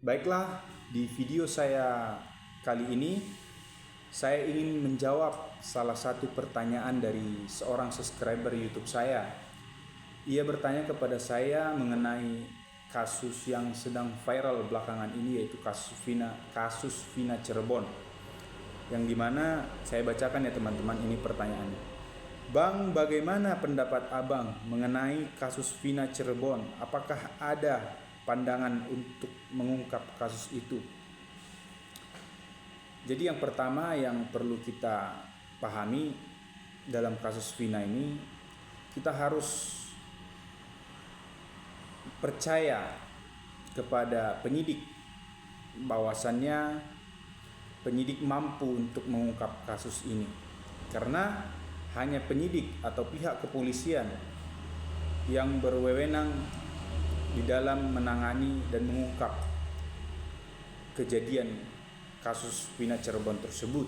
Baiklah, di video saya kali ini saya ingin menjawab salah satu pertanyaan dari seorang subscriber YouTube saya. Ia bertanya kepada saya mengenai kasus yang sedang viral belakangan ini, yaitu kasus Vina Cirebon. Yang dimana saya bacakan ya teman-teman, ini pertanyaannya. Bang, bagaimana pendapat abang mengenai kasus Vina Cirebon? Apakah ada pandangan untuk mengungkap kasus itu? Jadi yang pertama yang perlu kita pahami dalam kasus Vina ini, kita harus percaya kepada penyidik bahwasannya penyidik mampu untuk mengungkap kasus ini, karena hanya penyidik atau pihak kepolisian yang berwenang di dalam menangani dan mengungkap kejadian kasus Vina Cirebon tersebut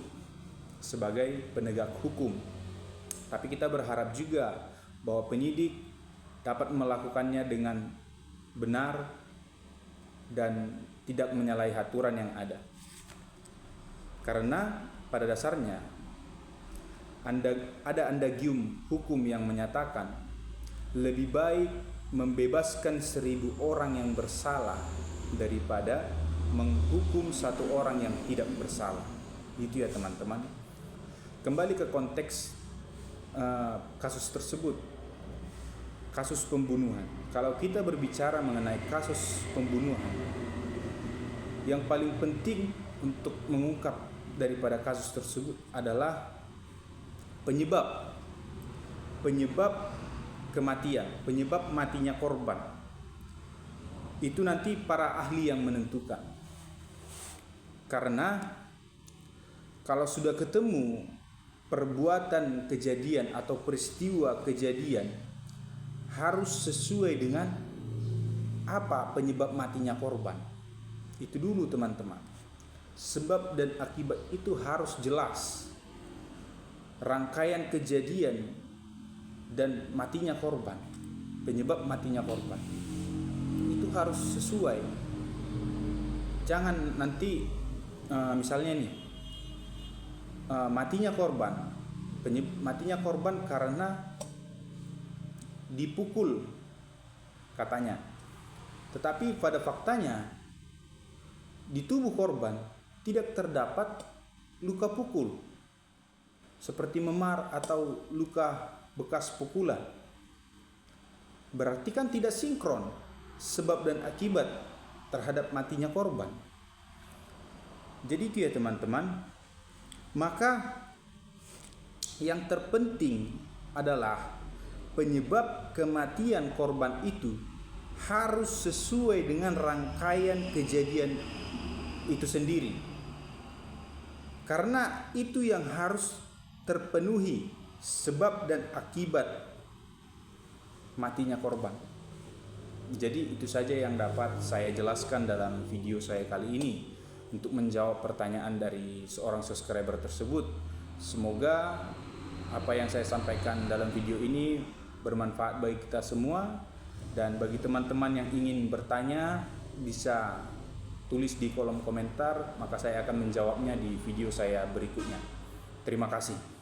sebagai penegak hukum. Tapi kita berharap juga bahwa penyidik dapat melakukannya dengan benar dan tidak menyalahi aturan yang ada. Karena pada dasarnya ada andagium hukum yang menyatakan lebih baik membebaskan 1000 orang yang bersalah daripada menghukum 1 orang yang tidak bersalah. Itu ya teman-teman. Kembali ke konteks kasus tersebut, kasus pembunuhan. Kalau kita berbicara mengenai kasus pembunuhan, yang paling penting untuk mengungkap daripada kasus tersebut adalah penyebab kematian, penyebab matinya korban. Itu nanti para ahli yang menentukan. Karena kalau sudah ketemu perbuatan kejadian atau peristiwa kejadian, harus sesuai dengan apa penyebab matinya korban. Itu dulu teman-teman. Sebab dan akibat itu harus jelas. Rangkaian kejadian dan matinya korban, penyebab matinya korban, itu harus sesuai. Jangan nanti misalnya nih, matinya korban karena dipukul katanya, tetapi pada faktanya di tubuh korban tidak terdapat luka pukul seperti memar atau luka bekas pukulan. Berarti kan tidak sinkron sebab dan akibat terhadap matinya korban. Jadi itu ya teman-teman. Maka yang terpenting adalah penyebab kematian korban itu harus sesuai dengan rangkaian kejadian itu sendiri. Karena itu yang harus terpenuhi, sebab dan akibat matinya korban. Jadi itu saja yang dapat saya jelaskan dalam video saya kali ini untuk menjawab pertanyaan dari seorang subscriber tersebut. Semoga apa yang saya sampaikan dalam video ini bermanfaat bagi kita semua, dan bagi teman-teman yang ingin bertanya bisa tulis di kolom komentar, maka saya akan menjawabnya di video saya berikutnya. Terima kasih.